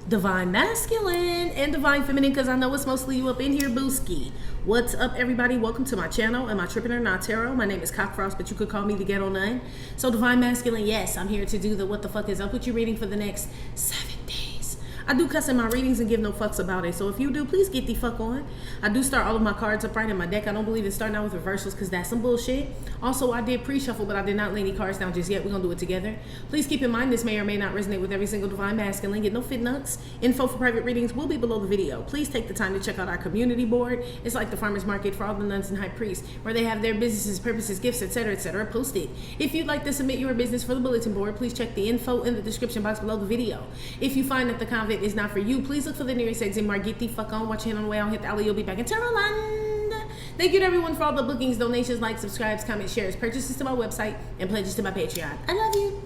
Divine Masculine and Divine Feminine, because I know it's mostly you up in here, booski. What's up, everybody? Welcome to my channel, amitrippinornawtarotbooking Tarot. My name is Cockfrost, but you could call me the Ghetto Nun. So Divine Masculine, yes, I'm here to do the what the fuck is up with you reading for the next 7 days. I do cuss in my readings and give no fucks about it, so if you do, please get the fuck on. I do start all of my cards upright in my deck. I don't believe in starting out with reversals because that's some bullshit. Also, I did pre-shuffle, but I did not lay any cards down just yet. We're gonna do it together. Please keep in mind this may or may not resonate with every single Divine Masculine. Get no fit nuts. Info for private readings will be below the video. Please take the time to check out our community board. It's like the farmer's market for all the nuns and high priests, where they have their businesses, purposes, gifts, etc., posted. If you'd like to submit your business for the bulletin board, please check the info in the description box below the video. If you find that the convent is not for you, please look for the nearest exit mark. Get the fuck on. Watch your hand on the way out. Hit the alley. You'll be back in Tarotland. Thank you to everyone for all the bookings, donations, likes, subscribes, comments, shares, purchases to my website, and pledges to my Patreon. I love you.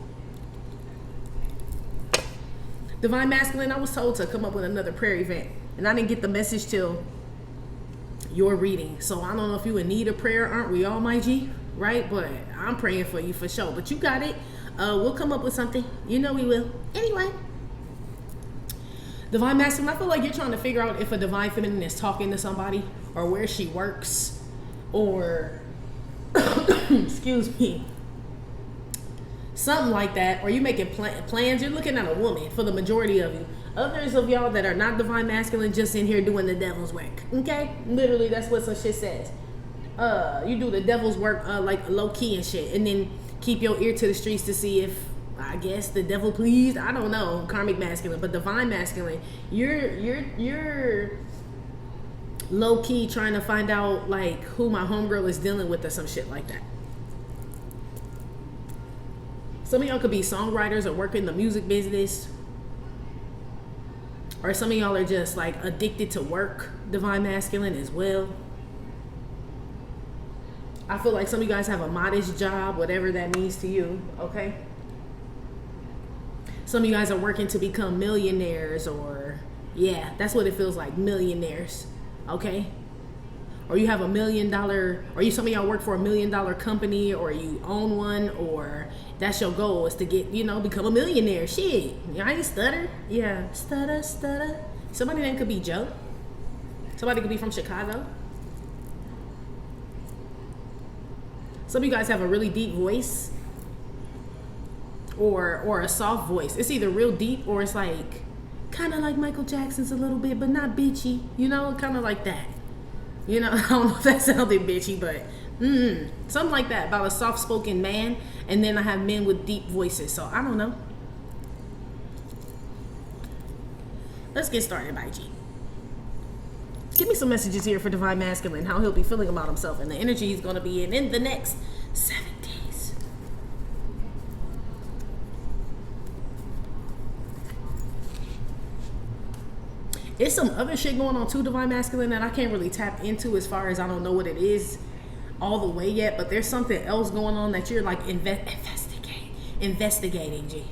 Divine Masculine, I was told to come up with another prayer event, and I didn't get the message till your reading. So I don't know if you in need of prayer. Aren't we all, my G? Right? But I'm praying for you for sure. But you got it. We'll come up with something. You know we will. Anyway. Divine Masculine, I feel like you're trying to figure out if a Divine Feminine is talking to somebody, or where she works, or excuse me, something like that, or you making plans. You're looking at a woman for the majority of you. Others of y'all that are not Divine Masculine just in here doing the devil's work. Okay, literally that's what some shit says. You do the devil's work like low key and shit, and then keep your ear to the streets to see if, I guess, the devil pleased. I don't know. Karmic Masculine, but Divine Masculine, you're low key trying to find out like who my homegirl is dealing with or some shit like that. Some of y'all could be songwriters or work in the music business, or some of y'all are just like addicted to work. Divine Masculine as well. I feel like some of you guys have a modest job, whatever that means to you. Okay. Some of you guys are working to become millionaires, or yeah, that's what it feels like, millionaires, okay? Or you have $1 million, or some of y'all work for $1 million company, or you own one, or that's your goal is to get, you know, become a millionaire. Shit, I ain't stutter. Yeah, stutter. Somebody then could be Joe. Somebody could be from Chicago. Some of you guys have a really deep voice. Or a soft voice. It's either real deep or it's like kind of like Michael Jackson's a little bit, but not bitchy, you know, kind of like that, you know. I don't know if that sounded bitchy, but something like that, about a soft-spoken man. And then I have men with deep voices, so I don't know. Let's get started, by G. Give me some messages here for Divine Masculine, how he'll be feeling about himself and the energy he's going to be in the next 7 days. There's some other shit going on too, Divine Masculine, that I can't really tap into as far as I don't know what it is all the way yet, but there's something else going on that you're like investigating, G.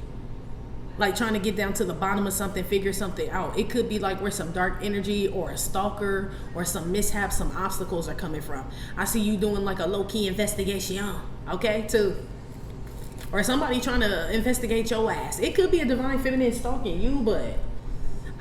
Like trying to get down to the bottom of something, figure something out. It could be like where some dark energy or a stalker or some mishaps, some obstacles are coming from. I see you doing like a low-key investigation, okay, too. Or somebody trying to investigate your ass. It could be a Divine Feminine stalking you, but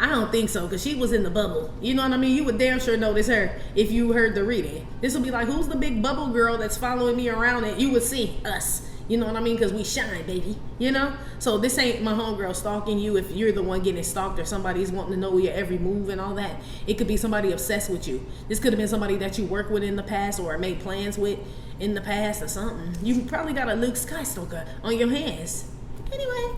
I don't think so, because she was in the bubble. You know what I mean? You would damn sure notice her if you heard the reading. This would be like, who's the big bubble girl that's following me around? And you would see us. You know what I mean? Because we shine, baby. You know? So this ain't my homegirl stalking you if you're the one getting stalked, or somebody's wanting to know your every move and all that. It could be somebody obsessed with you. This could have been somebody that you worked with in the past or made plans with in the past or something. You probably got a Luke Skywalker on your hands. Anyway,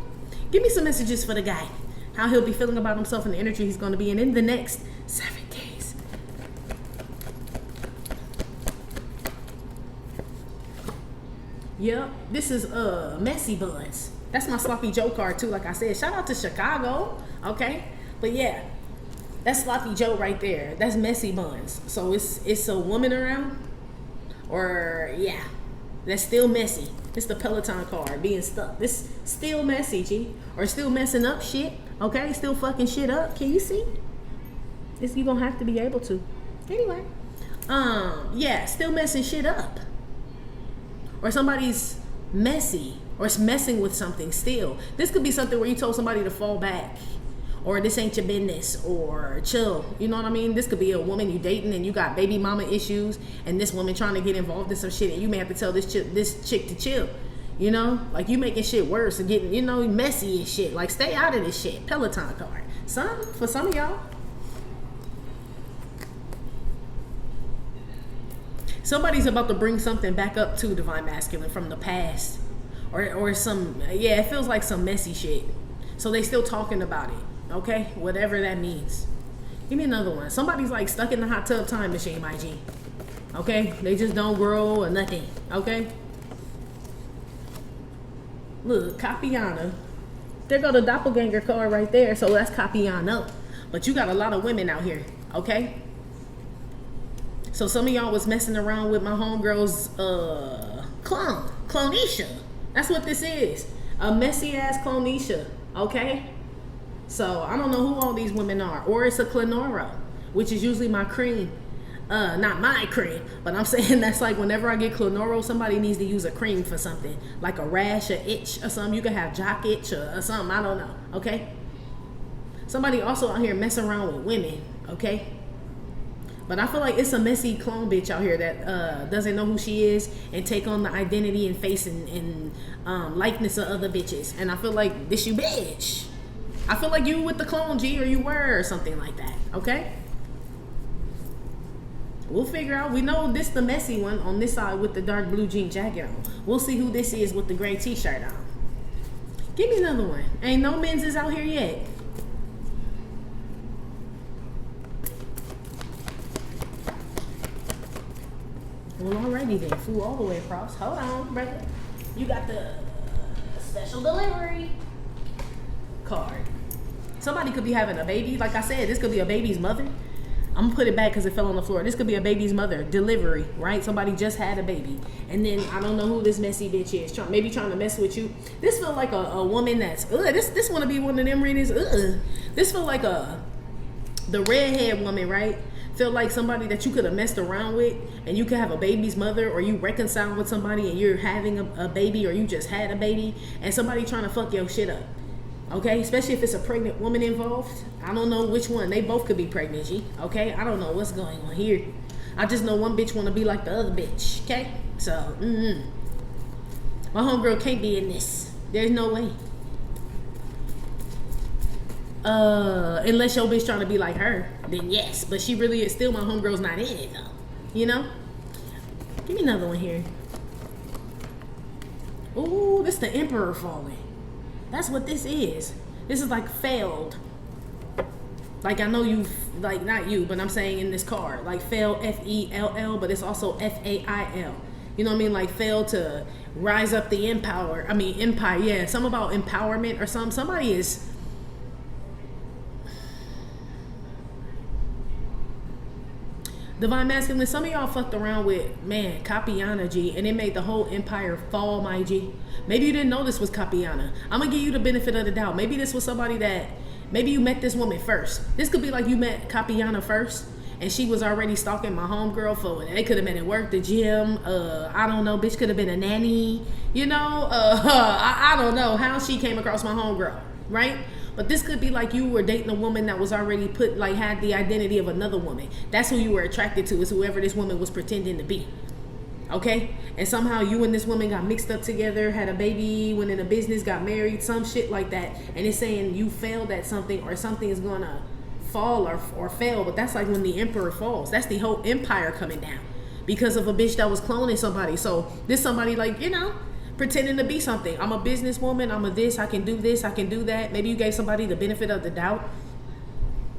give me some messages for the guy. How he'll be feeling about himself and the energy he's going to be in the next 7 days. Yep, this is Messy Buns. That's my Sloppy Joe card too, like I said. Shout out to Chicago, okay? But yeah, that's Sloppy Joe right there. That's Messy Buns. So it's a woman around, or yeah, that's still messy. It's the Peloton card, being stuck. This still messy, G. Or still messing up shit. Okay, still fucking shit up. Can you see? You're gonna have to be able to. Anyway. Yeah, still messing shit up. Or somebody's messy. Or it's messing with something still. This could be something where you told somebody to fall back. or this ain't your business, or chill. You know what I mean? This could be a woman you dating and you got baby mama issues, and this woman trying to get involved in some shit, and you may have to tell this chick to chill. You know, like you making shit worse and getting, you know, messy and shit. Like stay out of this shit. Peloton card. For some of y'all. Somebody's about to bring something back up to Divine Masculine from the past. Or some, yeah, it feels like some messy shit. So they still talking about it. Okay? Whatever that means. Give me another one. Somebody's like stuck in the hot tub time machine, my G. Okay? They just don't grow or nothing. Okay? Look, Capiana. There go the doppelganger card right there. So that's Capiana. But you got a lot of women out here. Okay? So some of y'all was messing around with my homegirl's clonisha. That's what this is. A messy ass clonisha. Okay? So I don't know who all these women are. Or it's a clonoro, which is usually my cream. Not my cream, but I'm saying that's like whenever I get clonoro, somebody needs to use a cream for something. Like a rash, or itch, or something. You can have jock itch or something. I don't know. Okay? Somebody also out here messing around with women. Okay? But I feel like it's a messy clone bitch out here that doesn't know who she is and take on the identity and face and likeness of other bitches. And I feel like this you bitch. I feel like you with the clone G, or you were, or something like that. Okay? We'll figure out. We know this the messy one on this side with the dark blue jean jacket on. We'll see who this is with the gray t-shirt on. Give me another one. Ain't no men's is out here yet. Well, alrighty then. Flew all the way across. Hold on, brother. You got the special delivery card. Somebody could be having a baby. Like I said, this could be a baby's mother. I'm gonna put it back because it fell on the floor. This could be a baby's mother. Delivery, right? Somebody just had a baby. And then I don't know who this messy bitch is. Maybe trying to mess with you. This feel like a woman that's, this want to be one of them readings. This feel like the redhead woman, right? Feel like somebody that you could have messed around with, and you could have a baby's mother, or you reconcile with somebody and you're having a baby, or you just had a baby, and somebody trying to fuck your shit up. Okay, especially if it's a pregnant woman involved. I don't know which one. They both could be pregnant, G. Okay, I don't know what's going on here. I just know one bitch want to be like the other bitch. Okay, so my homegirl can't be in this. There's no way. Unless your bitch trying to be like her, then yes. But she really is still my homegirl's not in it though. You know? Give me another one here. Ooh, this the Emperor falling. That's what this is. This is like failed. Like I know you've, like not you, but I'm saying in this card. Like failed, F-E-L-L, but it's also F-A-I-L. You know what I mean? Like failed to rise up the empire. Yeah, something about empowerment or something. Somebody is... Divine Masculine, some of y'all fucked around with, man, Capiana, G, and it made the whole empire fall, my G. Maybe you didn't know this was Capiana. I'm going to give you the benefit of the doubt. Maybe this was somebody that, maybe you met this woman first. This could be like you met Capiana first, and she was already stalking my homegirl for it. They could have been at work, the gym, I don't know, bitch could have been a nanny, you know, I don't know how she came across my homegirl, right? But this could be like you were dating a woman that was already had the identity of another woman. That's who you were attracted to, is whoever this woman was pretending to be. Okay? And somehow you and this woman got mixed up together, had a baby, went into business, got married, some shit like that. And it's saying you failed at something, or something is going to fall or fail. But that's like when the emperor falls. That's the whole empire coming down because of a bitch that was cloning somebody. So this somebody like, you know, pretending to be something. I'm a businesswoman. I'm a this. I can do this. I can do that. Maybe you gave somebody the benefit of the doubt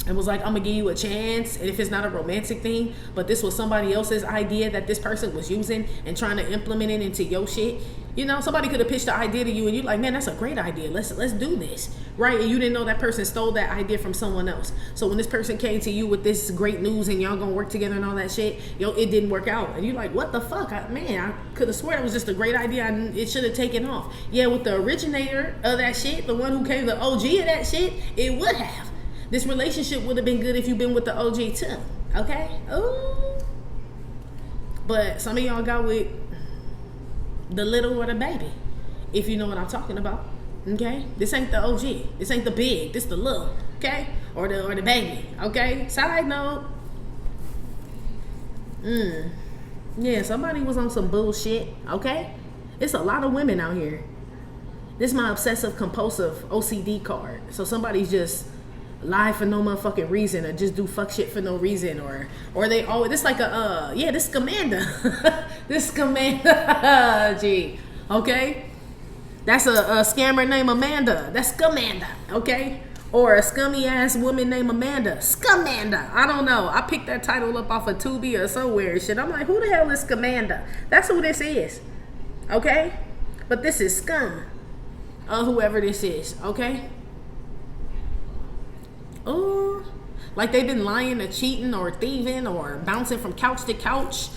and was like, I'm going to give you a chance. And if it's not a romantic thing, but this was somebody else's idea that this person was using and trying to implement it into your shit. You know, somebody could have pitched the idea to you and you're like, man, that's a great idea. Let's do this. Right? And you didn't know that person stole that idea from someone else. So when this person came to you with this great news and y'all gonna work together and all that shit, it didn't work out. And you're like, what the fuck? I could have sworn it was just a great idea and it should have taken off. Yeah, with the originator of that shit, the one who came, the OG of that shit, it would have. This relationship would have been good if you've been with the OG too. Okay? Ooh. But some of y'all got with the little or the baby, if you know what I'm talking about. Okay? This ain't the OG. This ain't the big. This the little. okay? Or the baby, okay? Side note. Yeah, somebody was on some bullshit, okay? It's a lot of women out here. This is my obsessive compulsive OCD card. So somebody's just lie for no motherfucking reason, or just do fuck shit for no reason, or they always, this like a this Scamanda. This Scamanda. Gee, okay? That's a scammer named Amanda. That's Scamanda, okay? Or a scummy ass woman named Amanda. Scamanda. I don't know. I picked that title up off of Tubi or somewhere and shit. I'm like, who the hell is Scamanda? That's who this is, okay? But this is scum. Whoever this is, okay? Oh, like they've been lying or cheating or thieving or bouncing from couch to couch,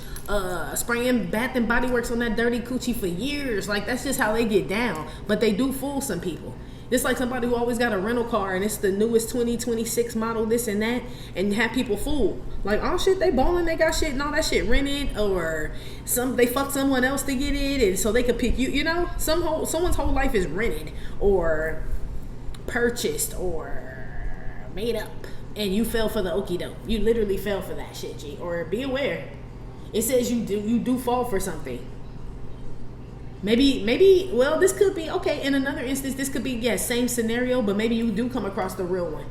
spraying Bath and Body Works on that dirty coochie for years. Like, that's just how they get down. But they do fool some people. It's like somebody who always got a rental car and it's the newest 2026 model, this and that, and have people fooled. Like, oh shit, they balling, they got shit and all that shit rented, or they fucked someone else to get it, and so they could pick you. You know, someone's whole life is rented or purchased or made up, and you fell for the okie doke. You literally fell for that shit, G. Or be aware, it says you do fall for something. Maybe, well, this could be, okay, in another instance, this could be, yeah, same scenario, but maybe you do come across the real one.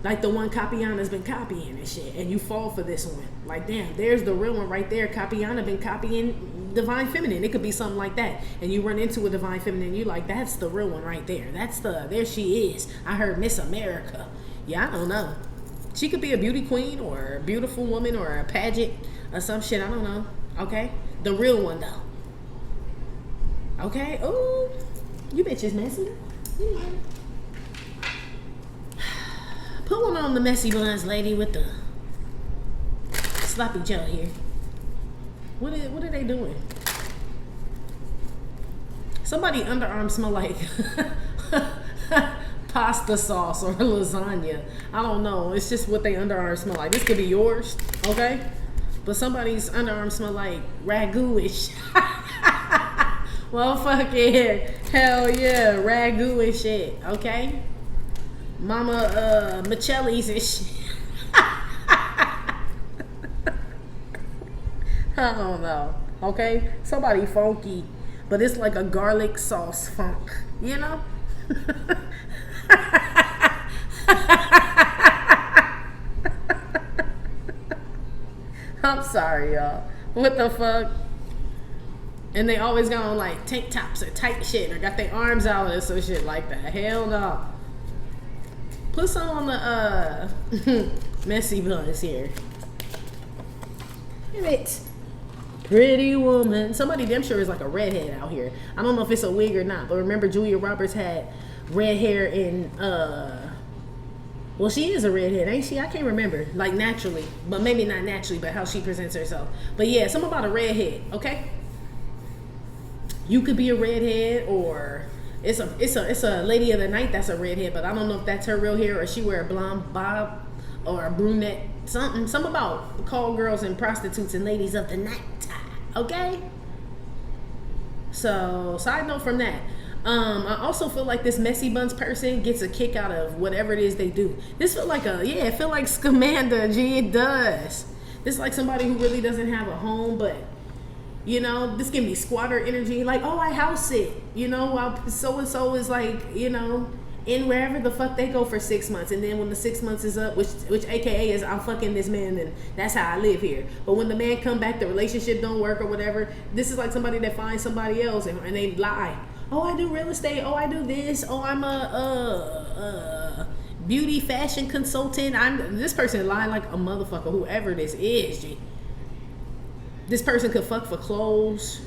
Like the one Capiana's been copying and shit, and you fall for this one. Like, damn, there's the real one right there. Capiana been copying Divine Feminine. It could be something like that. And you run into a Divine Feminine, and you like, that's the real one right there. There she is. I heard Miss America. Yeah, I don't know. She could be a beauty queen or a beautiful woman or a pageant or some shit. I don't know. Okay? The real one, though. Okay? Oh, you bitches messy. Yeah. Put one on the messy buns, lady, with the sloppy Joe here. What are they doing? Somebody underarm smell like pasta sauce or lasagna. I don't know. It's just what they underarm smell like. This could be yours, okay? But somebody's underarm smell like ragu-ish. Well, fucking hell yeah, ragu and shit, okay? Mama Michelli's and shit. I don't know, okay? Somebody funky, but it's like a garlic sauce funk, you know? I'm sorry, y'all. What the fuck? And they always got on like tank tops or tight shit or got their arms out or some shit like that. Hell no. Put some on the messy buns here. Damn it. Pretty woman. Somebody damn sure is like a redhead out here. I don't know if it's a wig or not, but remember Julia Roberts had red hair in well, she is a redhead, ain't she? I can't remember. Like naturally, but maybe not naturally, but how she presents herself. But yeah, something about a redhead, okay? You could be a redhead, or it's a lady of the night that's a redhead, but I don't know if that's her real hair or she wear a blonde bob or a brunette. Something about call girls and prostitutes and ladies of the night, okay? So side note from that. I also feel like this messy buns person gets a kick out of whatever it is they do. This feel like it feel like Scamanda, G, it does. This is like somebody who really doesn't have a home, but you know, this can be squatter energy. Like, oh, I house it, you know, while so-and-so is like, you know, in wherever the fuck they go for 6 months. And then when the 6 months is up, which AKA is I'm fucking this man and that's how I live here. But when the man come back, the relationship don't work or whatever. This is like somebody that finds somebody else and they lie. Oh, I do real estate. Oh, I do this. Oh, I'm a beauty fashion consultant. This person lying like a motherfucker, whoever this is, G. This person could fuck for clothes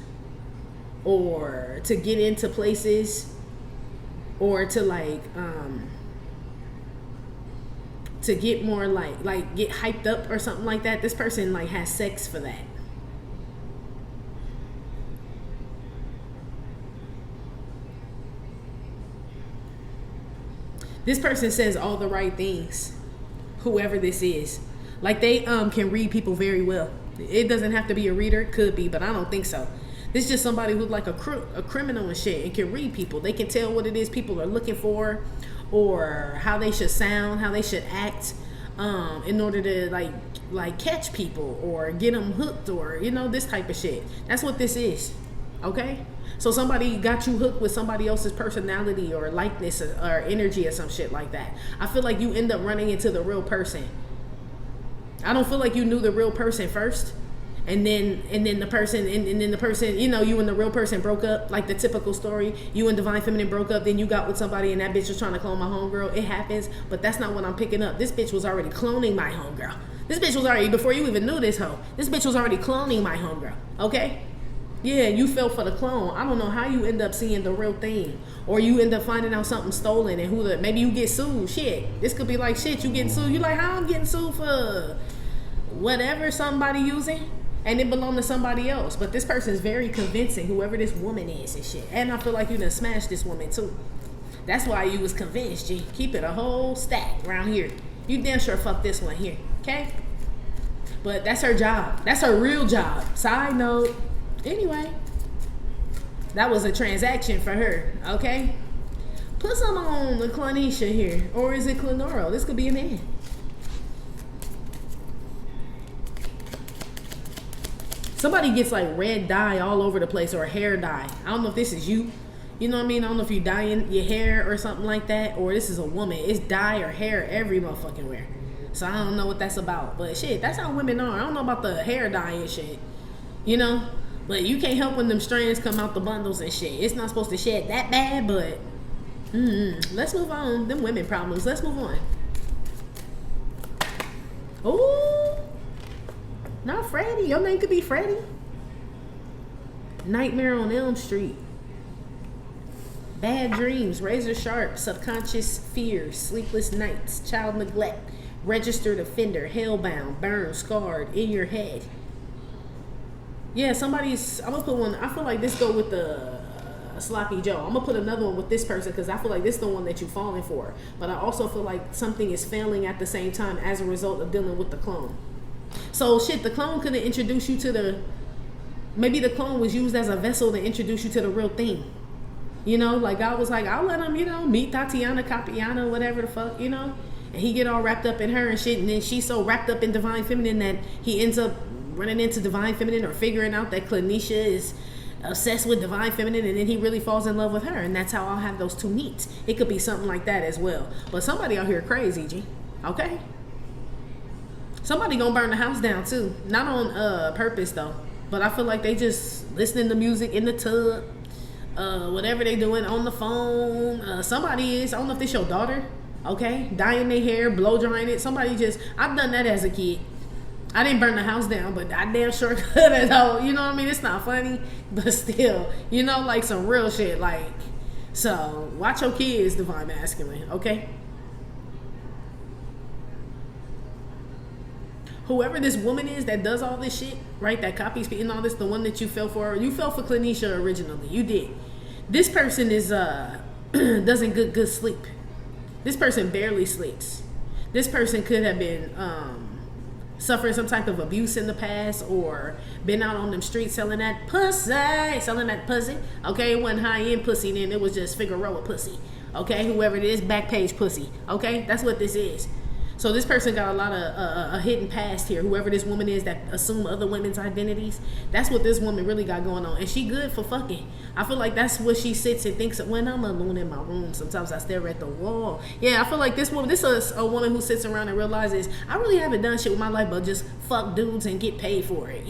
or to get into places or to like to get more like get hyped up or something like that. This person like has sex for that. This person says all the right things, whoever this is. Like they can read people very well. It doesn't have to be a reader, could be, but I don't think so. This is just somebody who's like a criminal and shit and can read people. They can tell what it is people are looking for, or how they should sound, how they should act, in order to like catch people or get them hooked, or you know, this type of shit. That's what this is. Okay, so somebody got you hooked with somebody else's personality or likeness or energy or some shit like that. I feel like you end up running into the real person. I don't feel like you knew the real person first, and then the person, and then the person, you know, you and the real person broke up, like the typical story. You and Divine Feminine broke up, then you got with somebody and that bitch was trying to clone my homegirl. It happens, but that's not what I'm picking up. This bitch was already cloning my homegirl. This bitch was already, before you even knew this hoe, this bitch was already cloning my homegirl, okay? Yeah, you fell for the clone. I don't know how you end up seeing the real thing, or you end up finding out something stolen, and maybe you get sued. Shit, this could be like, shit, you getting sued. You like, how I'm getting sued for whatever somebody using, and it belonged to somebody else. But this person is very convincing, whoever this woman is and shit. And I feel like you done smashed this woman too. That's why you was convinced, G. Keep it a whole stack around here. You damn sure fuck this one here, okay? But that's her job. That's her real job. Side note. Anyway, that was a transaction for her, okay? Put some on the Clanisha here. Or is it Clenoro? This could be a man. Somebody gets like red dye all over the place, or hair dye. I don't know if this is you. You know what I mean? I don't know if you dyeing your hair or something like that, or this is a woman. It's dye or hair every motherfucking where. So I don't know what that's about. But shit, that's how women are. I don't know about the hair dye and shit. You know? But you can't help when them strands come out the bundles and shit. It's not supposed to shed that bad, but let's move on. Them women problems. Let's move on. Ooh, not Freddy. Your name could be Freddy. Nightmare on Elm Street. Bad dreams, razor sharp, subconscious fears, sleepless nights, child neglect, registered offender, hellbound, burned, scarred, in your head. Yeah, I'm gonna put one. I feel like this go with the Sloppy Joe. I'm gonna put another one with this person because I feel like this is the one that you're falling for. But I also feel like something is failing at the same time as a result of dealing with the clone. So shit, the clone could have introduced you to maybe the clone was used as a vessel to introduce you to the real thing. You know, like God was like, I'll let him, you know, meet Tatiana, Capiana, whatever the fuck, you know. And he get all wrapped up in her and shit, and then she's so wrapped up in Divine Feminine that he ends up running into Divine Feminine, or figuring out that Clanisha is obsessed with Divine Feminine, and then he really falls in love with her, and that's how I'll have those two meet. It could be something like that as well. But somebody out here crazy, G. Okay? Somebody gonna burn the house down too. Not on purpose though. But I feel like they just listening to music in the tub, whatever they doing on the phone. Somebody is, I don't know if this your daughter, okay? Dyeing their hair, blow drying it. Somebody just, I've done that as a kid. I didn't burn the house down, but I damn sure could have though. You know what I mean? It's not funny, but still, you know, like some real shit. Like, so watch your kids, Divine Masculine, okay? Whoever this woman is that does all this shit, right? That copies and all this, the one that you fell for. You fell for Clanisha originally. You did. This person is doesn't get good sleep. This person barely sleeps. This person could have been suffering some type of abuse in the past, or been out on them streets selling that pussy. Okay, it wasn't high-end pussy then, it was just Figueroa pussy. Okay, whoever it is, back page pussy. Okay, that's what this is. So this person got a lot of a hidden past here. Whoever this woman is that assume other women's identities, that's what this woman really got going on. And she good for fucking. I feel like that's what she sits and thinks of. When I'm alone in my room, sometimes I stare at the wall. Yeah, I feel like this woman, this is a woman who sits around and realizes, I really haven't done shit with my life but just fuck dudes and get paid for it.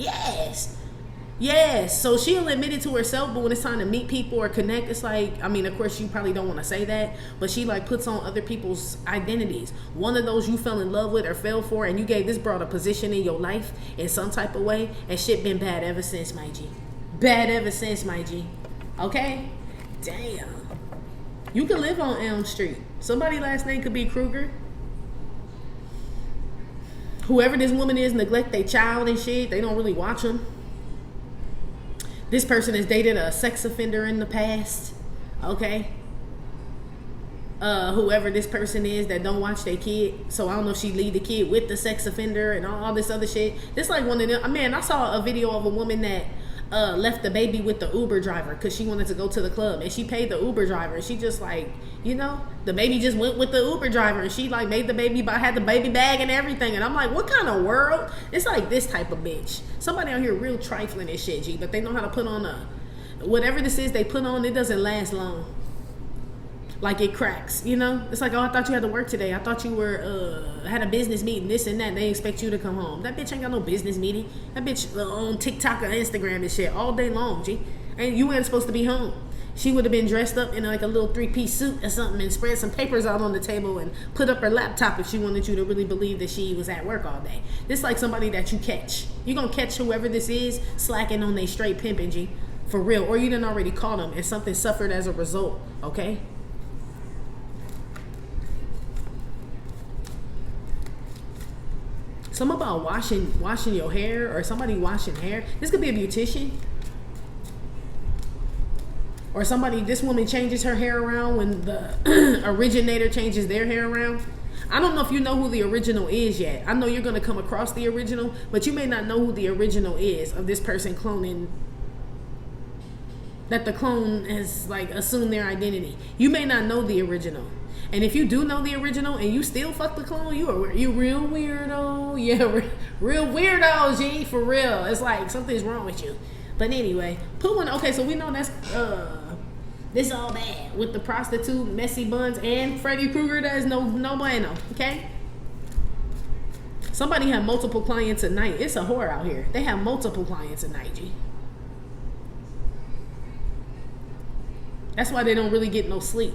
Yes, so she'll admit it to herself, but when it's time to meet people or connect, it's like, I mean, of course, you probably don't want to say that, but she like puts on other people's identities. One of those you fell in love with or fell for, and you gave this broad a position in your life in some type of way, and shit been bad ever since, my G. Bad ever since, my G. Okay? Damn. You could live on Elm Street. Somebody's last name could be Kruger. Whoever this woman is neglect their child and shit. They don't really watch them. This person has dated a sex offender in the past, okay? Whoever this person is that don't watch their kid. So I don't know if she leave the kid with the sex offender and all this other shit. This like one of them. Man, I saw a video of a woman that left the baby with the Uber driver because she wanted to go to the club, and she paid the Uber driver, and she just like, You know, the baby just went with the Uber driver and she like made the baby, had the baby bag and everything. And I'm like, what kind of world? It's like this type of bitch. Somebody out here real trifling and shit, G, but they know how to put on whatever this is they put on, it doesn't last long. Like it cracks, you know? It's like, oh, I thought you had to work today. I thought you were, had a business meeting, this and that. They expect you to come home. That bitch ain't got no business meeting. That bitch on TikTok or Instagram and shit all day long, G. And you ain't supposed to be home. She would have been dressed up in like a little 3-piece suit or something and spread some papers out on the table and put up her laptop if she wanted you to really believe that she was at work all day. This like somebody that you catch. You gonna catch whoever this is slacking on they straight pimping, G. For real. Or you done already caught them and something suffered as a result, okay? Something about washing your hair or somebody washing hair. This could be a beautician. Or somebody, this woman changes her hair around when the originator changes their hair around. I don't know if you know who the original is yet. I know you're going to come across the original, but you may not know who the original is of this person cloning. That the clone has like assumed their identity. You may not know the original. And if you do know the original and you still fuck the clone, you real weirdo. Yeah, real weirdo, G, for real. It's like something's wrong with you. But anyway, put one. Okay, so we know that's this all bad with the prostitute, messy buns, and Freddy Krueger. That is no bueno. Okay. Somebody had multiple clients a night. It's a whore out here. They have multiple clients a night, G. That's why they don't really get no sleep.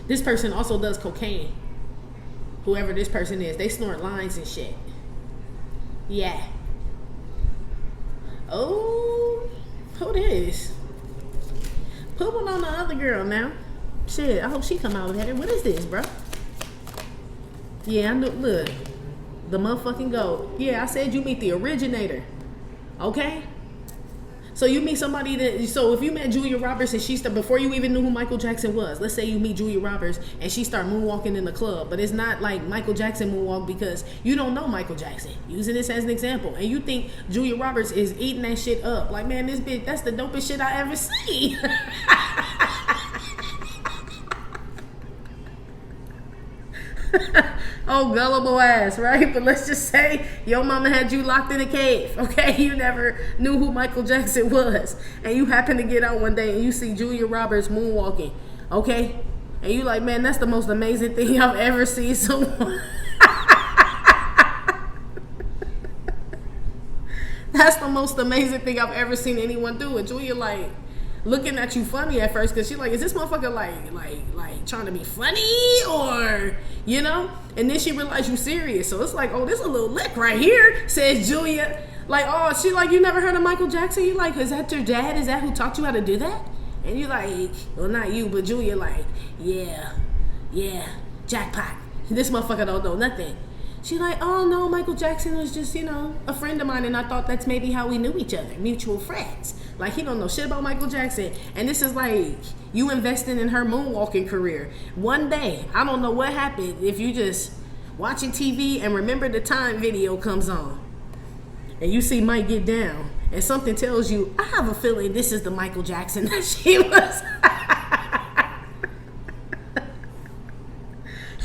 This person also does cocaine. Whoever this person is, they snort lines and shit. Yeah. Oh, who this? Put one on the other girl now. Shit, I hope she come out better. What is this, bro? Yeah, I know. Look, the motherfucking goat. Yeah, I said you meet the originator. Okay. So you meet somebody that, so if you met Julia Roberts and she started, before you even knew who Michael Jackson was, let's say you meet Julia Roberts and she start moonwalking in the club, but it's not like Michael Jackson moonwalk because you don't know Michael Jackson. Using this as an example. And you think Julia Roberts is eating that shit up. Like, man, this bitch, that's the dopest shit I ever seen. Oh, gullible ass, right? But let's just say your mama had you locked in a cave, okay? You never knew who Michael Jackson was. And you happen to get out one day and you see Julia Roberts moonwalking, okay? And you like, man, that's the most amazing thing I've ever seen someone. That's the most amazing thing I've ever seen anyone do. And Julia like looking at you funny at first because she's like, is this motherfucker like trying to be funny or, you know? And then she realized you serious. So it's like, oh, there's a little lick right here, says Julia. Like, oh, she like, you never heard of Michael Jackson? You like, is that your dad? Is that who taught you how to do that? And you like, well, not you, but Julia like, yeah, jackpot. This motherfucker don't know nothing. She like, oh no, Michael Jackson was just, you know, a friend of mine, and I thought that's maybe how we knew each other, mutual friends. Like, he don't know shit about Michael Jackson. And this is like you investing in her moonwalking career. One day, I don't know what happened if you just watching TV and Remember the Time video comes on and you see Mike get down and something tells you, I have a feeling this is the Michael Jackson that she was.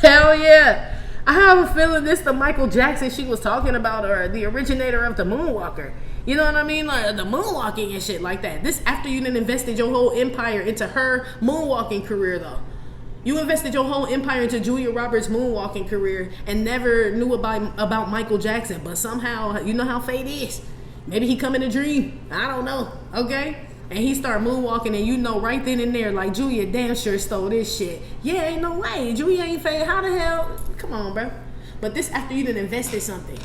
Hell yeah. I have a feeling this the Michael Jackson she was talking about, or the originator of the moonwalker. You know what I mean? Like the moonwalking and shit like that. This after you done invested your whole empire into her moonwalking career though. You invested your whole empire into Julia Roberts' moonwalking career and never knew about Michael Jackson. But somehow, you know how fate is. Maybe he come in a dream. I don't know. Okay? And he start moonwalking and you know right then and there, like, Julia damn sure stole this shit. Yeah, ain't no way. Julia ain't fake. How the hell? Come on, bro. But this after you done invested something.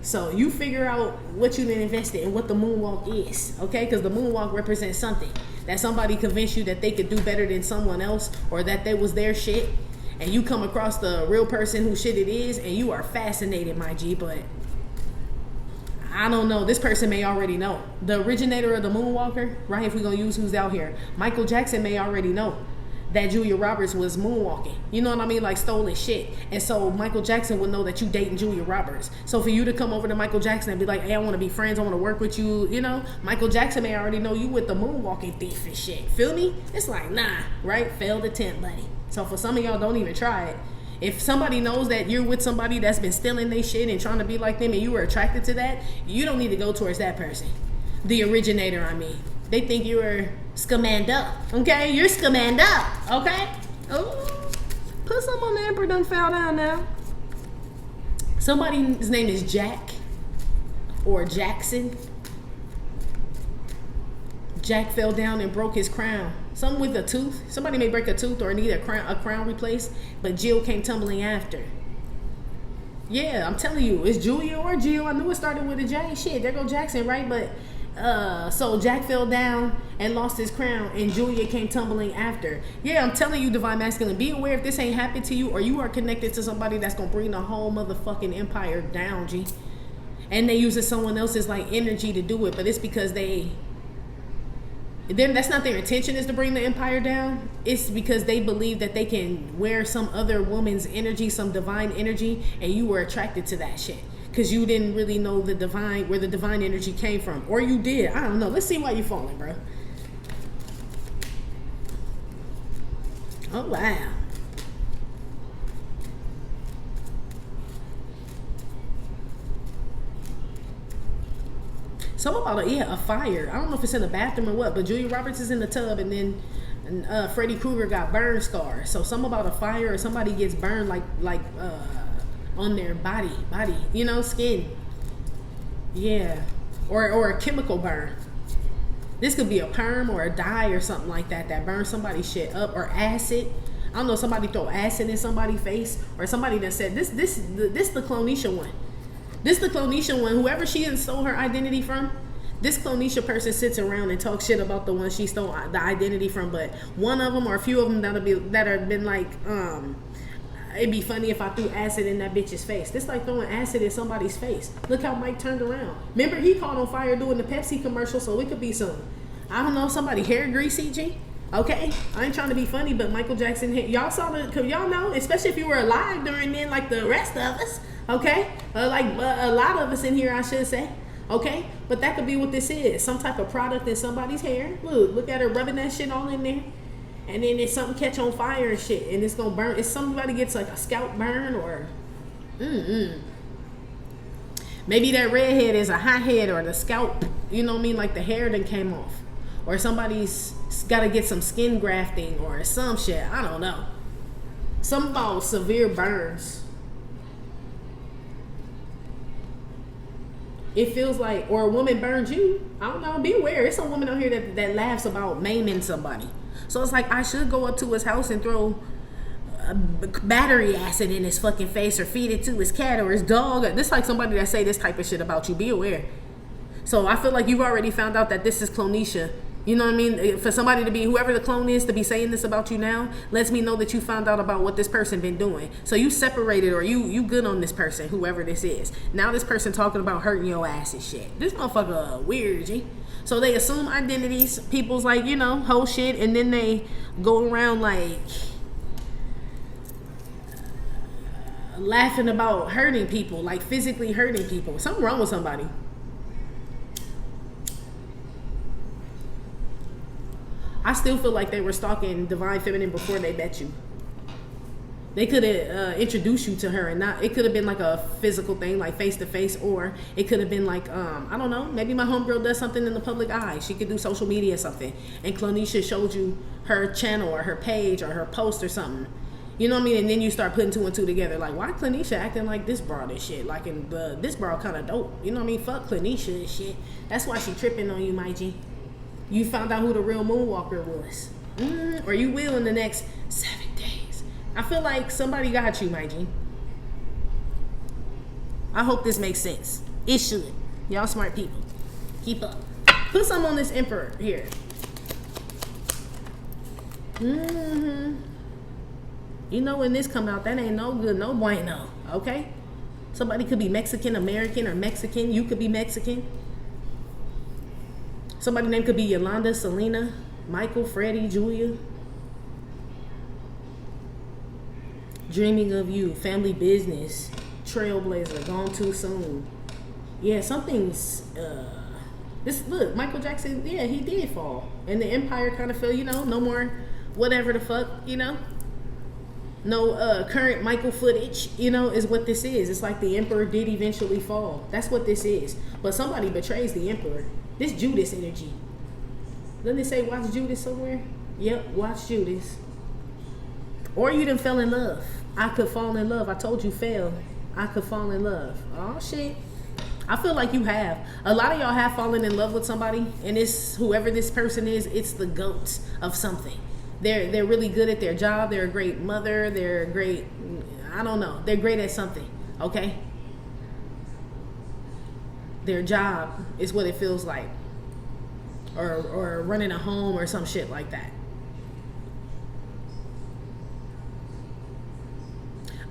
So you figure out what you done invested and what the moonwalk is. Okay? Because the moonwalk represents something. That somebody convinced you that they could do better than someone else, or that they was their shit. And you come across the real person who shit it is, and you are fascinated, my G, but I don't know. This person may already know. The originator of the moonwalker, right? If we're going to use who's out here, Michael Jackson may already know that Julia Roberts was moonwalking. You know what I mean? Like stolen shit. And so Michael Jackson would know that you dating Julia Roberts. So for you to come over to Michael Jackson and be like, hey, I want to be friends, I want to work with you, you know, Michael Jackson may already know you with the moonwalking thief and shit. Feel me? It's like, nah, right? Failed attempt, buddy. So for some of y'all, don't even try it. If somebody knows that you're with somebody that's been stealing their shit and trying to be like them and you were attracted to that, you don't need to go towards that person. The originator, I mean. They think you're scammed up, okay? You're scammed up, okay? Oh, put some on the Emperor done fell down now. Somebody's name is Jack or Jackson. Jack fell down and broke his crown. Something with a tooth. Somebody may break a tooth or need a crown replaced, but Jill came tumbling after. Yeah, I'm telling you, it's Julia or Jill. I knew it started with a J. Shit, there go Jackson, right? But so Jack fell down and lost his crown and Julia came tumbling after. Yeah, I'm telling you, Divine Masculine, be aware if this ain't happened to you or you are connected to somebody that's gonna bring the whole motherfucking empire down, G. And they using someone else's like energy to do it, but it's because that's not their intention, is to bring the empire down. It's because they believe that they can wear some other woman's energy, some divine energy, and you were attracted to that shit because you didn't really know the divine, where the divine energy came from, or you did. I don't know. Let's see why you falling, bro. Oh wow. Something about a fire. I don't know if it's in the bathroom or what, but Julia Roberts is in the tub, and then Freddy Krueger got burn scars. So something about a fire or somebody gets burned like on their body, you know, skin. Yeah, or a chemical burn. This could be a perm or a dye or something like that burns somebody's shit up, or acid. I don't know. Somebody throw acid in somebody's face, or somebody that said this the Clonisha one. This the Clonisha one. Whoever she stole her identity from, this Clonisha person sits around and talks shit about the one she stole the identity from. But one of them or a few of them that have been like, it'd be funny if I threw acid in that bitch's face. This like throwing acid in somebody's face. Look how Mike turned around. Remember, he caught on fire doing the Pepsi commercial, so it could be some, I don't know, somebody hair greasy, G. Okay, I ain't trying to be funny, but Michael Jackson, y'all saw y'all know, especially if you were alive during then, like the rest of us. Okay, a lot of us in here, I should say. Okay, but that could be what this is. Some type of product in somebody's hair. Look at her rubbing that shit all in there. And then it's something catch on fire and shit. And it's going to burn. If somebody gets like a scalp burn or... Maybe that redhead is a hot head or the scalp. You know what I mean? Like the hair done came off. Or somebody's got to get some skin grafting or some shit. I don't know. Something about severe burns. It feels like, or a woman burns you. I don't know. Be aware. It's a woman out here that laughs about maiming somebody. So it's like I should go up to his house and throw battery acid in his fucking face or feed it to his cat or his dog. This like somebody that say this type of shit about you. Be aware. So I feel like you've already found out that this is Clonisha. You know what I mean? For somebody to be, whoever the clone is, to be saying this about you now, lets me know that you found out about what this person been doing. So you separated, or you good on this person, whoever this is. Now this person talking about hurting your ass and shit. This motherfucker weird, G. So they assume identities, people's like, you know, whole shit, and then they go around like laughing about hurting people, like physically hurting people. Something wrong with somebody. I still feel like they were stalking Divine Feminine before they met you. They could have introduced you to her, and not. It could have been like a physical thing, like face to face, or it could have been like I don't know. Maybe my homegirl does something in the public eye. She could do social media or something, and Clonisha showed you her channel or her page or her post or something. You know what I mean? And then you start putting two and two together. Like, why Clonisha acting like this broad and shit? Like, this broad kind of dope. You know what I mean? Fuck Clonisha and shit. That's why she tripping on you, my G. You found out who the real moonwalker was. Or you will in the next 7 days. I feel like somebody got you, my G. I hope this makes sense. It should. Y'all smart people. Keep up. Put some on this Emperor here. You know when this come out, that ain't no good, no bueno. Okay? Somebody could be Mexican, American, or Mexican. You could be Mexican. Somebody's name could be Yolanda, Selena, Michael, Freddie, Julia. dreaming of you, family business, trailblazer, gone too soon. Yeah, something's this, look, Michael Jackson, yeah, he did fall, and the empire kind of fell, you know, no more whatever the fuck, you know, no current Michael footage, you know, is what this is. It's like the emperor did eventually fall. That's what this is. But somebody betrays the emperor. This Judas energy. Doesn't it say watch Judas somewhere? Yep, watch Judas. Or you done fell in love. I could fall in love. I told you fail. I could fall in love. Oh shit. I feel like you have. A lot of y'all have fallen in love with somebody, and it's whoever this person is, it's the GOAT of something. They're really good at their job. They're a great mother. They're a great, I don't know. They're great at something, okay? Their job is what it feels like. Or running a home or some shit like that.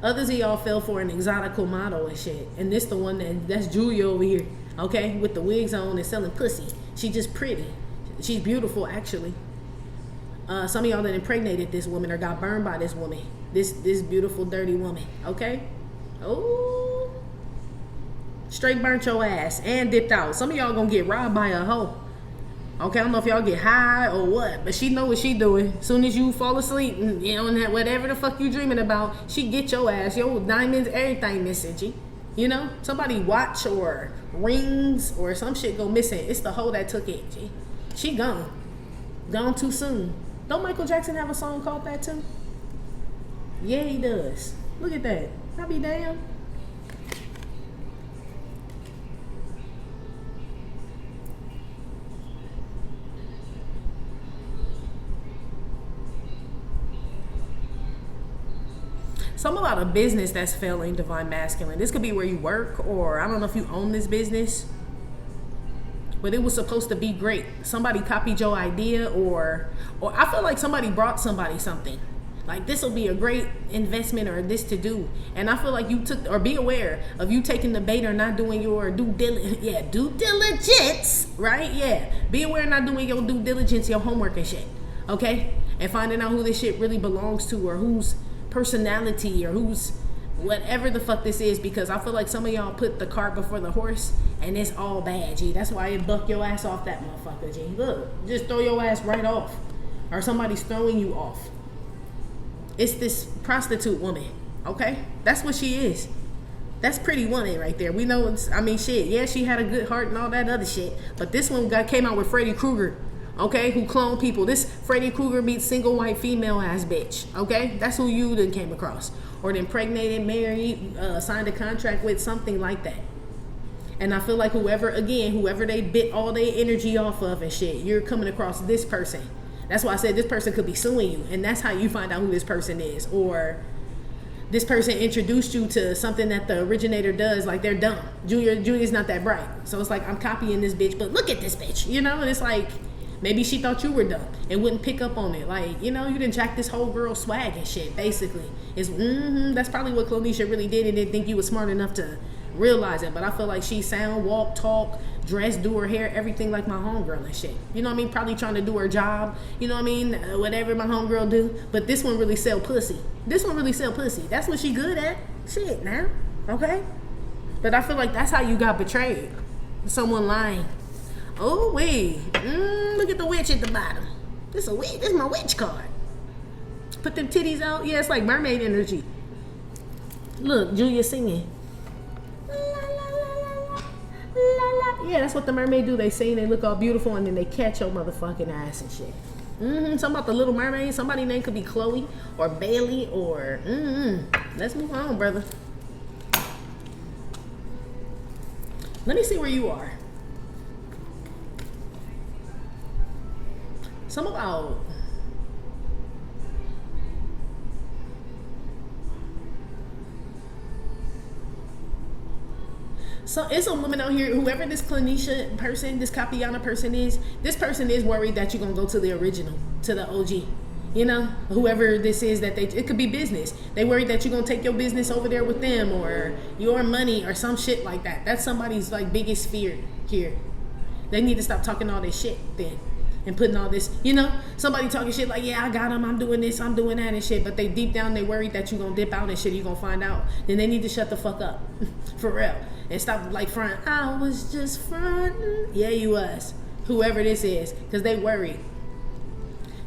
Others of y'all fell for an exotical model and shit. And this the one that's Julia over here, okay? With the wigs on and selling pussy. She just pretty. She's beautiful, actually. Some of y'all that impregnated this woman or got burned by this woman. This beautiful, dirty woman, okay? Oh. Straight burnt your ass and dipped out. Some of y'all gonna get robbed by a hoe. Okay, I don't know if y'all get high or what, but she know what she doing. As soon as you fall asleep, you know, and whatever the fuck you dreaming about, she get your ass, your diamonds, everything missing, G. You know, somebody watch or rings or some shit go missing. It's the hoe that took it, G. She gone. Gone too soon. Don't Michael Jackson have a song called that too? Yeah, he does. Look at that. I'll be damned. Something about a business that's failing, divine masculine. This could be where you work, or I don't know if you own this business, but it was supposed to be great. Somebody copied your idea, or I feel like somebody brought somebody something. Like, this will be a great investment or this to do. And I feel like you took, or be aware of you taking the bait or not doing your due diligence, right? Yeah. Be aware of not doing your due diligence, your homework and shit. Okay? And finding out who this shit really belongs to, or whose personality, or who's whatever the fuck this is, because I feel like some of y'all put the cart before the horse and it's all bad, G. That's why it buck your ass off that motherfucker, G. Look, just throw your ass right off, or somebody's throwing you off. It's this prostitute woman, okay? That's what she is. That's Pretty Woman right there. We know it's, I mean, shit, yeah, she had a good heart and all that other shit, but this one came out with Freddy Krueger, okay, who clone people. This Freddy Krueger meets single white female ass bitch, okay? That's who you then came across. Or then impregnated, married, signed a contract with, something like that. And I feel like whoever they bit all their energy off of and shit, you're coming across this person. That's why I said this person could be suing you, and that's how you find out who this person is. Or this person introduced you to something that the originator does, like they're dumb. Julia's not that bright. So it's like, I'm copying this bitch, but look at this bitch, you know? And it's like, maybe she thought you were dumb and wouldn't pick up on it. Like, you know, you didn't jack this whole girl swag and shit, basically. It's, that's probably what Clonisha really did, and didn't think you were smart enough to realize it. But I feel like she sound, walk, talk, dress, do her hair, everything like my homegirl and shit. You know what I mean? Probably trying to do her job. You know what I mean? Whatever my homegirl do. But this one really sell pussy. This one really sell pussy. That's what she good at. Shit, now. Okay? But I feel like that's how you got betrayed. Someone lying. Oh, wait. Look at the witch at the bottom. This a witch. This is my witch card. Put them titties out. Yeah, it's like mermaid energy. Look, Julia singing. La, la, la, la, la, la. Yeah, that's what the mermaid do. They sing, they look all beautiful, and then they catch your motherfucking ass and shit. Something about the Little Mermaid. Somebody's name could be Chloe or Bailey or Let's move on, brother. Let me see where you are. Some about so it's a woman out here, whoever this Clonisha person, this Capiana person is, this person is worried that you're gonna go to the original, to the OG. You know, whoever this is, that it could be business. They worried that you're gonna take your business over there with them, or your money or some shit like that. That's somebody's like biggest fear here. They need to stop talking all this shit then. and putting all this, you know, somebody talking shit like, yeah, I got him, I'm doing this, I'm doing that and shit, but they deep down, they worried that you gonna dip out and shit, you gonna find out. Then they need to shut the fuck up. For real. And stop like front. I was just fronting. Yeah, you was. Whoever this is. Because they worried.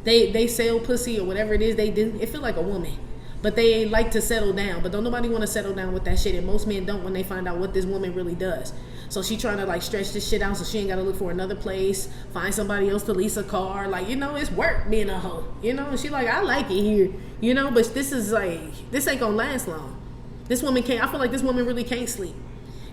They sell pussy or whatever it is they do. It feel like a woman. But they like to settle down. But don't nobody want to settle down with that shit. And most men don't when they find out what this woman really does. So she trying to like stretch this shit out so she ain't got to look for another place. Find somebody else to lease a car. Like, you know, it's work being a hoe. You know, and she like, I like it here. You know, but this is like, this ain't gonna last long. This woman can't, I feel like this woman really can't sleep.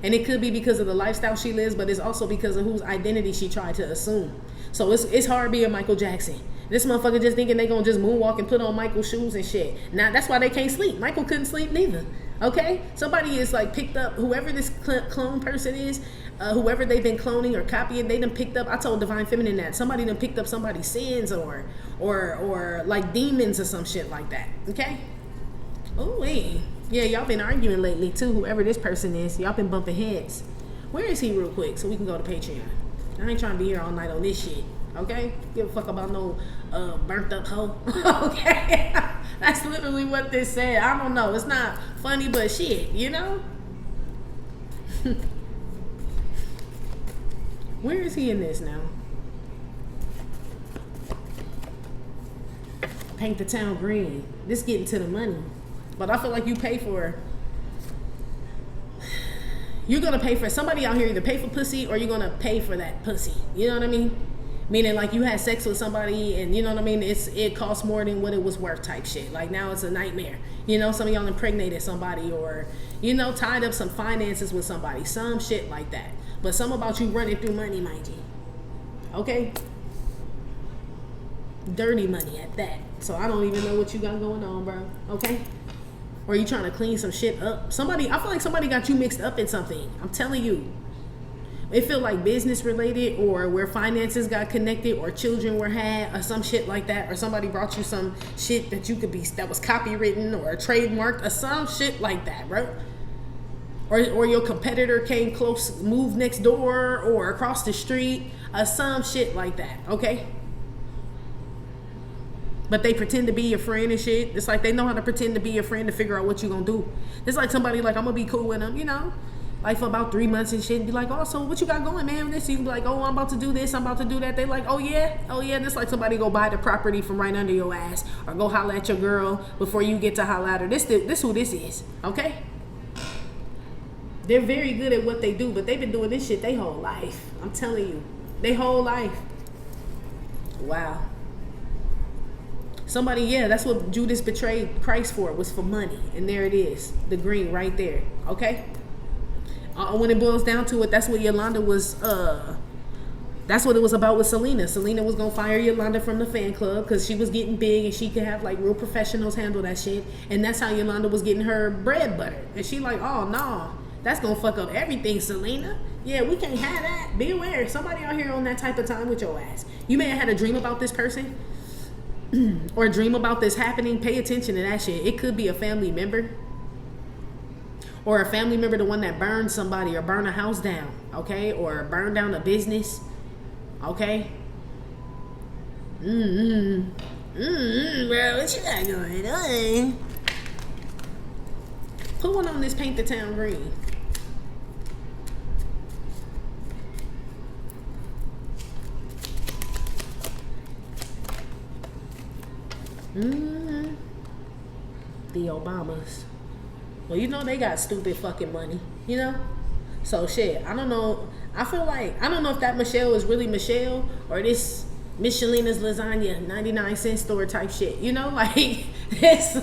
And it could be because of the lifestyle she lives, but it's also because of whose identity she tried to assume. So it's hard being Michael Jackson. This motherfucker just thinking they gonna just moonwalk and put on Michael's shoes and shit. Now that's why they can't sleep. Michael couldn't sleep neither. Okay? Somebody is like picked up, whoever this clone person is, whoever they've been cloning or copying, they done picked up, I told Divine Feminine that, somebody done picked up somebody's sins or like demons or some shit like that. Okay? Oh, wait. Yeah, y'all been arguing lately too, whoever this person is. Y'all been bumping heads. Where is he real quick so we can go to Patreon? I ain't trying to be here all night on this shit. Okay? Give a fuck about no burnt up hoe. Okay? That's literally what this said. I don't know. It's not funny, but shit, you know? Where is he in this now? Paint the town green. This getting to the money. But I feel like you pay for, you're going to pay for, somebody out here either pay for pussy or you're going to pay for that pussy. You know what I mean? Meaning like you had sex with somebody and you know what I mean? It costs more than what it was worth type shit. Like now it's a nightmare. You know, some of y'all impregnated somebody or, you know, tied up some finances with somebody. Some shit like that. But some about you running through money, mind you. Okay? Dirty money at that. So I don't even know what you got going on, bro. Okay? Or you trying to clean some shit up. Somebody, I feel like somebody got you mixed up in something. I'm telling you. It feel like business related or where finances got connected or children were had or some shit like that. Or somebody brought you some shit that you could be, that was copywritten or trademarked or some shit like that, bro. Or your competitor came close, moved next door or across the street or some shit like that, okay? But they pretend to be your friend and shit. It's like they know how to pretend to be your friend to figure out what you gonna do. It's like somebody like, I'm gonna be cool with them, you know? Like for about 3 months and shit. And be like, oh, so what you got going, man? This, you be like, oh, I'm about to do this, I'm about to do that. They like, oh yeah? Oh yeah, this like somebody go buy the property from right under your ass. Or go holler at your girl before you get to holler at her. This who this is, okay? They're very good at what they do, but they've been doing this shit their whole life. I'm telling you. Their whole life. Wow. Somebody, yeah, that's what Judas betrayed Christ for, was for money. And there it is, the green right there, okay? When it boils down to it, that's what Yolanda was, that's what it was about with Selena. Selena was going to fire Yolanda from the fan club because she was getting big and she could have like real professionals handle that shit. And that's how Yolanda was getting her bread butter. And she like, oh, no, that's going to fuck up everything, Selena. Yeah, we can't have that. Be aware. Somebody out here on that type of time with your ass. You may have had a dream about this person. Or dream about this happening. Pay attention to that shit. It could be a family member. Or a family member, the one that burned somebody or burned a house down. Okay? Or burned down a business. Okay? Bro, what you got going on? Put one on this paint the town green. The Obamas. Well, you know they got stupid fucking money, you know? So shit, I don't know. I feel like, I don't know if that Michelle is really Michelle or this Michelina's lasagna 99-cent store type shit, you know? Like, this.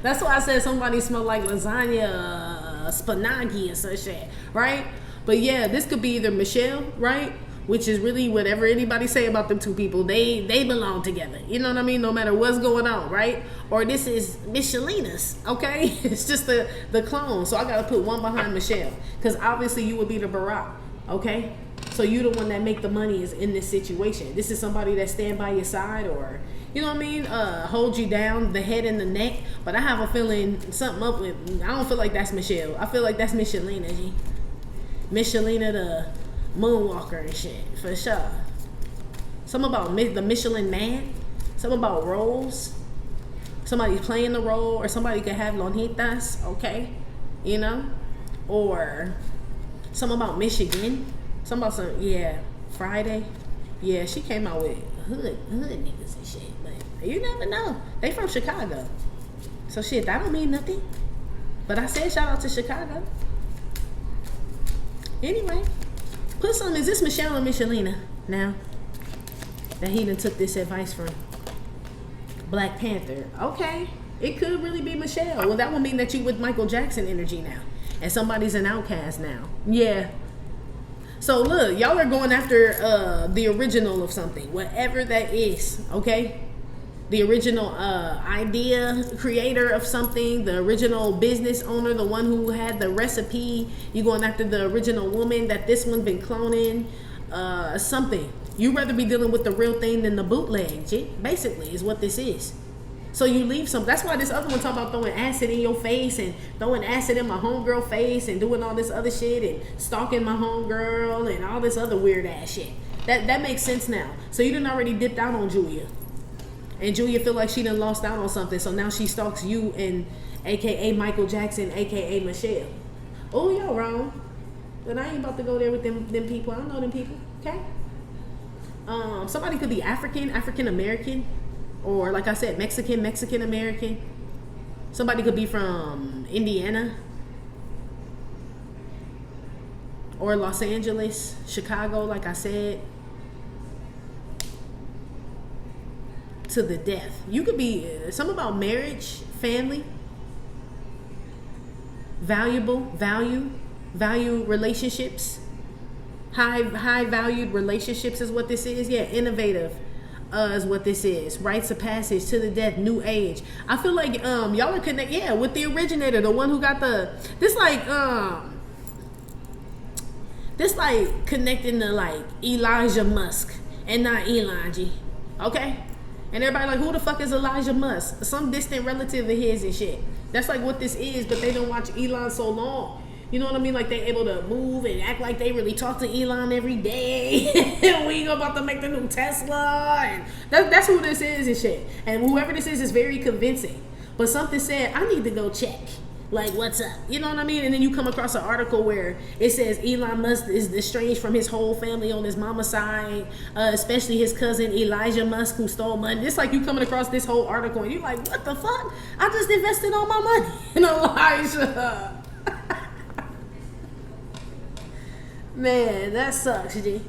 That's why I said somebody smell like lasagna, spinach or some shit, right? But yeah, this could be either Michelle, right? Which is really whatever anybody say about them two people, they belong together. You know what I mean? No matter what's going on, right? Or this is Michelina's, okay? It's just the clone. So I gotta put one behind Michelle. Because obviously you would be the Barack, okay? So you the one that make the money is in this situation. This is somebody that stand by your side or, you know what I mean? Hold you down, the head and the neck. But I have a feeling something up with, I don't feel like that's Michelle. I feel like that's Michelina, G. Michelina the moonwalker and shit, for sure. Something about the Michelin Man. Something about roles. Somebody's playing the role, or somebody could have lonjitas, okay? You know? Or something about Michigan. Something about some, yeah, Friday. Yeah, she came out with hood niggas and shit. But you never know. They from Chicago. So shit, that don't mean nothing. But I said shout out to Chicago. Anyway, put some, is this Michelle or Michelina now? That he done took this advice from Black Panther. Okay, it could really be Michelle. Well, that would mean that you with Michael Jackson energy now. And somebody's an outcast now. Yeah. So look, y'all are going after the original of something, whatever that is, okay? The original idea creator of something, the original business owner, the one who had the recipe. You going after the original woman that this one been cloning, something. You rather be dealing with the real thing than the bootleg, basically, is what this is. So you leave some. That's why this other one talking about throwing acid in your face and throwing acid in my homegirl face and doing all this other shit and stalking my homegirl and all this other weird ass shit. That makes sense now. So you done already dipped out on Julia. And Julia feel like she done lost out on something. So now she stalks you and AKA Michael Jackson, AKA Michelle. Oh, y'all wrong. But I ain't about to go there with them people. I don't know them people. Okay? Somebody could be African American. Or like I said, Mexican American. Somebody could be from Indiana. Or Los Angeles, Chicago, like I said. To the death. You could be something about marriage, family, value relationships, high valued relationships is what this is. Yeah, innovative is what this is. Rites of passage, to the death, new age. I feel like y'all are connected, yeah, with the originator, the one who got this like connecting to like Elijah Musk and not Elon G. Okay? And everybody like, who the fuck is Elijah Musk? Some distant relative of his and shit. That's like what this is, but they don't watch Elon so long. You know what I mean? Like they able to move and act like they really talk to Elon every day. We about to make the new Tesla. And that's who this is and shit. And whoever this is very convincing. But something said, I need to go check. Like, what's up? You know what I mean? And then you come across an article where it says Elon Musk is estranged from his whole family on his mama's side, especially his cousin Elijah Musk, who stole money. It's like you coming across this whole article and you're like, what the fuck? I just invested all my money in Elijah. Man, that sucks, G.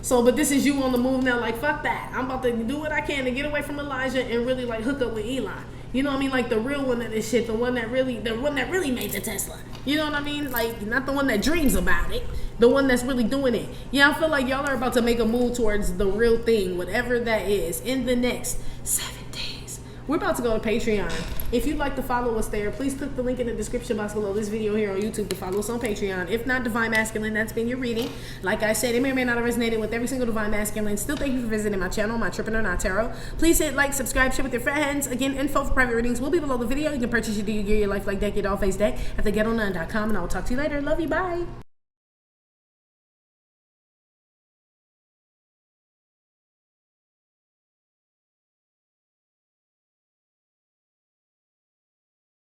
So, but this is you on the move now, like, fuck that. I'm about to do what I can to get away from Elijah and really, like, hook up with Elon. You know what I mean? Like the real one of this shit, the one that really made the Tesla. You know what I mean? Like not the one that dreams about it, the one that's really doing it. Yeah, I feel like y'all are about to make a move towards the real thing, whatever that is, in the next 7 days. We're about to go to Patreon. If you'd like to follow us there, please click the link in the description box below this video here on YouTube to follow us on Patreon. If not, Divine Masculine, that's been your reading. Like I said, it may or may not have resonated with every single Divine Masculine. Still, thank you for visiting my channel, My Trippin' or Not Tarot. Please hit like, subscribe, share with your friends. Again, info for private readings will be below the video. You can purchase your Do You Gear Your Life Like Deck, your Doll Face deck at theghettonun.com, and I will talk to you later. Love you, bye.